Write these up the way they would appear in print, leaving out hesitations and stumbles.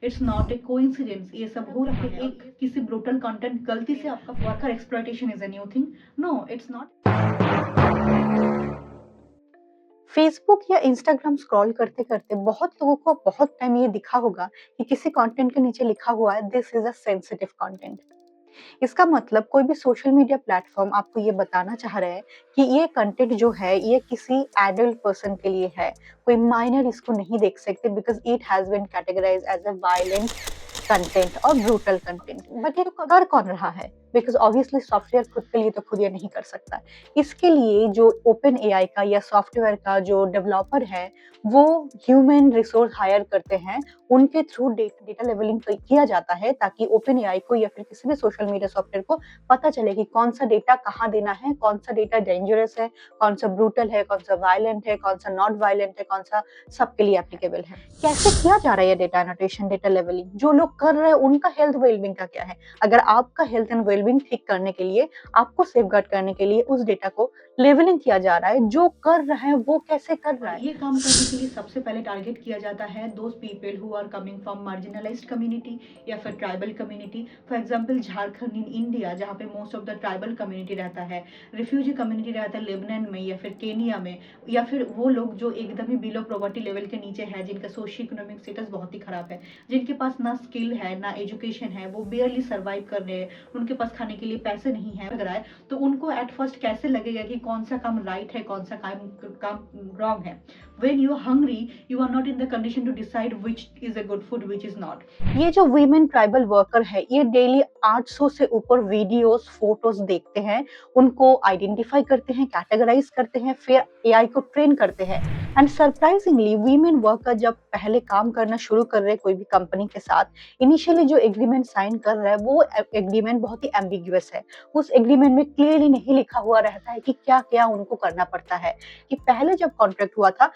It's not a coincidence. ये सब हो रहा है। एक किसी ब्रूटल कंटेंट गलती से आपका worker exploitation is a new thing. No, it's not. Facebook या इंस्टाग्राम स्क्रॉल करते-करते बहुत लोगों को बहुत टाइम ये दिखा होगा कि किसी कंटेंट के नीचे लिखा हुआ है this is a sensitive content. इसका मतलब कोई भी सोशल मीडिया प्लेटफ़ॉर्म आपको ये बताना चाह रहा है कि ये कंटेंट जो है ये किसी एडल्ट पर्सन के लिए है। कोई माइनर इसको नहीं देख सकते because it has been categorised as a violent content और ब्रूटल कंटेंट। बट ये कर कौन रहा है? बिकॉज़ ऑब्वियसली सॉफ्टवेयर खुद के लिए तो खुद ये नहीं कर सकता। इसके लिए जो ओपन एआई का या सॉफ्टवेयर का जो डेवलपर है, वो ह्यूमन रिसोर्स हायर करते हैं। उनके थ्रू डेटा लेवलिंग किया जाता है ताकि ओपन एआई को या फिर किसी भी सोशल मीडिया सॉफ्टवेयर को पता चले कि कौन सा डेटा कहाँ देना है, कौन सा डेटा डेंजरस है, कौन सा ब्रूटल है, कौन सा वायलेंट है, कौन सा नॉट वायलेंट है, कौन सा सबके लिए एप्लीकेबल है। कैसे किया जा रहा है ये डेटा एनोटेशन, डेटा लेवलिंग? जो लोग कर रहे हैं उनका हेल्थ वेलबींग का क्या है? अगर आपका हेल्थ एंड वेलबींग ठीक करने के लिए, आपको सेफगार्ड करने के लिए उस डेटा को लेवलिंग किया जा रहा है, जो कर रहा है वो कैसे कर रहा है? ये काम करने के लिए सबसे पहले टारगेट किया जाता है those people who are coming from marginalised community या फिर tribal community. For example Jharkhand in India, जहाँ पे most of the tribal community रहता है, रिफ्यूजी कम्युनिटी रहता है लेबनान में या फिर केनिया में, या फिर वो लोग जो एकदम ही बिलो प्रॉवर्टी लेवल के नीचे है, जिनका सोशियो इकोनॉमिक स्टेटस बहुत ही खराब है, जिनके पास ना स्किल है ना एजुकेशन है, वो बियरली सर्वाइव कर रहे हैं, उनके पास खाने के लिए पैसे नहीं है लग रहा है, तो उनको एट फर्स्ट कैसे लगेगा कि कौन सा काम राइट है, कौन सा काम रॉन्ग है। when you are hungry, you are not in the condition to decide which is a good food, which is not. ये जो वीमेन ट्राइबल वर्कर है ये डेली 800 से ऊपर वीडियोस फोटोज देखते हैं, उनको आइडेंटिफाई करते हैं, कैटेगराइज करते हैं, फिर एआई को ट्रेन करते हैं। एंड सरप्राइजिंगली वीमेन वर्कर जब पहले काम करना शुरू कर रहे हैं कोई भी कंपनी के साथ, इनिशियली जो एग्रीमेंट साइन कर रहा है वो एग्रीमेंट बहुत ही एम्बिगुअस है। उस एग्रीमेंट में क्लियरली नहीं लिखा हुआ रहता है कि क्या क्या उनको करना पड़ता है। कि पहले जब कॉन्ट्रैक्ट हुआ था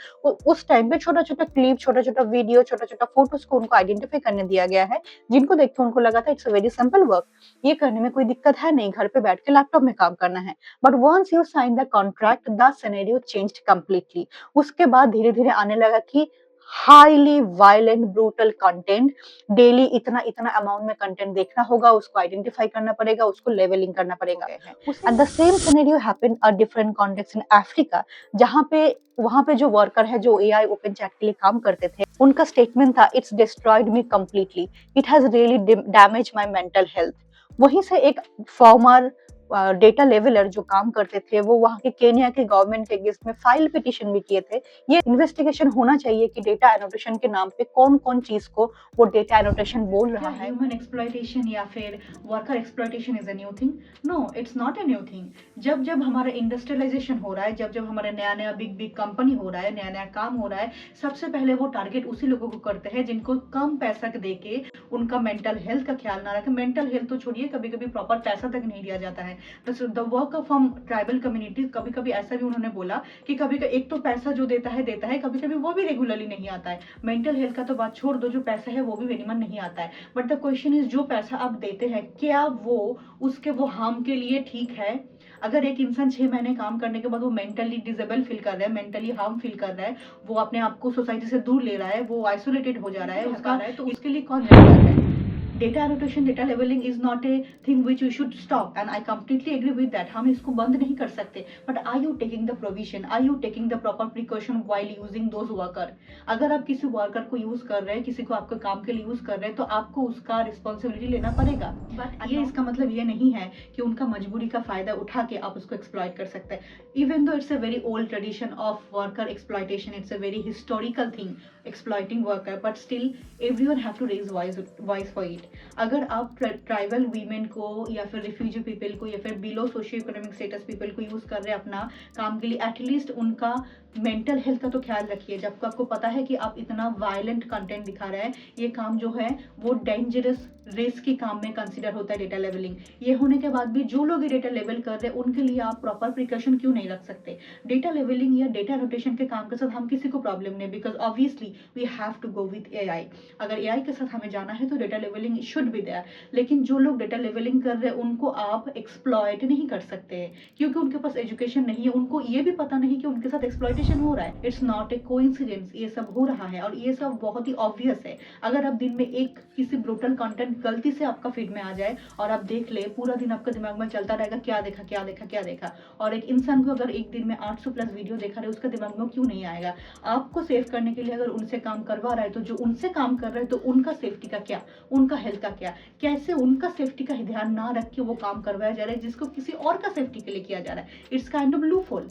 उस टाइम पे छोटा-छोटा क्लिप, छोटा-छोटा वीडियो, छोटा-छोटा फोटोज़ को उनको आइडेंटिफाई करने दिया गया है, जिनको देख के उनको लगा था it's a very simple work, ये करने में कोई दिक्कत है नहीं, घर पे बैठ के लैपटॉप में काम करना है। But once you sign the contract the scenario changed completely. उसके बाद धीरे-धीरे आने लगा कि highly violent brutal content, daily इतना-इतना अमाउंट में कंटेंट देखना होगा, उसको आइडेंटिफाई करना पड़ेगा, उसको लेवलिंग करना पड़ेगा। And the same scenario happened a different context in Africa, जहाँ पे वहाँ पे जो वर्कर है जो एआई ओपन चैट के लिए काम करते थे, उनका स्टेटमेंट था it's destroyed me completely, it has really damage my mental health. वहीं से एक फॉर्मर डेटा लेवलर जो काम करते थे वो वहाँ के केनिया के गवर्नमेंट के अगेंस्ट में फाइल पिटीशन भी किए थे। ये इन्वेस्टिगेशन होना चाहिए कि डेटा एनोटेशन के नाम पे कौन-कौन चीज को वो डेटा एनोटेशन बोल रहा है। ह्यूमन एक्सप्लॉयटेशन या फिर worker exploitation is a new thing? No, it's not a new thing. जब जब हमारा इंडस्ट्रियलाइजेशन हो रहा है, जब जब हमारा नया नया बिग बिग कंपनी हो रहा है, नया नया काम हो रहा है, सबसे पहले वो टारगेट उसी लोगों को करते हैं जिनको कम पैसा दे के उनका मेंटल हेल्थ का ख्याल ना रखे। मेंटल हेल्थ तो छोड़िए, कभी कभी प्रॉपर पैसा तक नहीं दिया जाता है। The work from tribal community, कभी कभी ऐसा भी उन्होंने बोला कि कभी एक तो पैसा जो देता है, कभी कभी वो भी रेगुलरली नहीं आता है। मेंटल हेल्थ का तो बात छोड़ दो, जो पैसा है वो भी मिनिमम नहीं आता है। बट द क्वेश्चन इज, जो पैसा आप देते हैं क्या वो उसके वो हार्म के लिए ठीक है? अगर एक इंसान 6 महीने काम करने के बाद वो मेंटली डिसेबल फील कर रहा है, मेंटली हार्म फील कर रहा है, वो अपने आप को सोसाइटी से दूर ले रहा है, वो आइसोलेटेड हो जा रहा है, उसका तो उसके लिए कौन जिम्मेदार है? Data annotation, data labelling is not a thing which you should stop, and I completely agree with that. हम इसको बंद नहीं कर सकते, but are you taking the provision, are you taking the proper precaution while using those worker? अगर आप किसी worker को यूज कर रहे हैं, किसी को आपके काम के लिए यूज कर रहे हैं, तो आपको उसका रिस्पॉन्सिबिलिटी लेना पड़ेगा। बट ये इसका मतलब ये नहीं है कि उनका मजबूरी का फायदा उठा के आप उसको एक्सप्लॉइट कर सकते हैं। Even though it's a very old tradition of worker exploitation, it's a very historical thing exploiting worker, but still everyone have to raise voice for it. अगर आप ट्राइबल वीमेन को या फिर रिफ्यूजी पीपल को या फिर below socio economic status people को use कर रहे हैं अपना काम के लिए, एटलीस्ट उनका मेंटल हेल्थ का तो ख्याल रखिए। जब आपको पता है कि आप इतना वायलेंट कंटेंट दिखा रहे हैं, ये काम जो है वो डेंजरस रिस्क काम में कंसिडर होता है डेटा लेवलिंग। ये होने के बाद भी जो लोग ये डेटा लेवल कर रहे हैं उनके लिए आप प्रॉपर प्रिकॉशन क्यों नहीं रख सकते? डेटा लेवलिंग या डेटा नोटेशन के काम के साथ हम किसी को प्रॉब्लम नहीं, because obviously we have to go with AI. अगर एआई के साथ हमें जाना है तो data labelling labelling should be there, लेकिन जो लोग डेटा लेवलिंग कर रहे हैं उनको आप एक्सप्लॉइट नहीं कर सकते हैं, क्योंकि उनके पास एजुकेशन नहीं है, उनको ये भी पता नहीं कि उनके साथ एक्सप्लॉइटेशन हो रहा है। इट्स नॉट ए कोइंसिडेंस, ये सब हो रहा है और ये सब बहुत ही ऑब्वियस है। अगर आप दिन में एक किसी ब्रूटल कंटेंट गलती से आपका फीड में आ जाए और आप देख ले, पूरा दिन आपका दिमाग में चलता रहेगा क्या देखा क्या देखा क्या देखा। और एक इंसान को अगर एक दिन में 800 प्लस वीडियो देखा रहे, उसका दिमाग में क्यों नहीं आएगा? आपको सेव करने के लिए अगर उनसे काम करवा रहा है, तो जो उनसे काम कर रहे हैं तो उनका सेफ्टी का क्या, उनका हेल्थ का क्या, कैसे उनका सेफ्टी का ध्यान ना रख के वो काम करवाया जा रहा है जिसको किसी और का सेफ्टी के लिए किया जा रहा है। It's kind of loophole.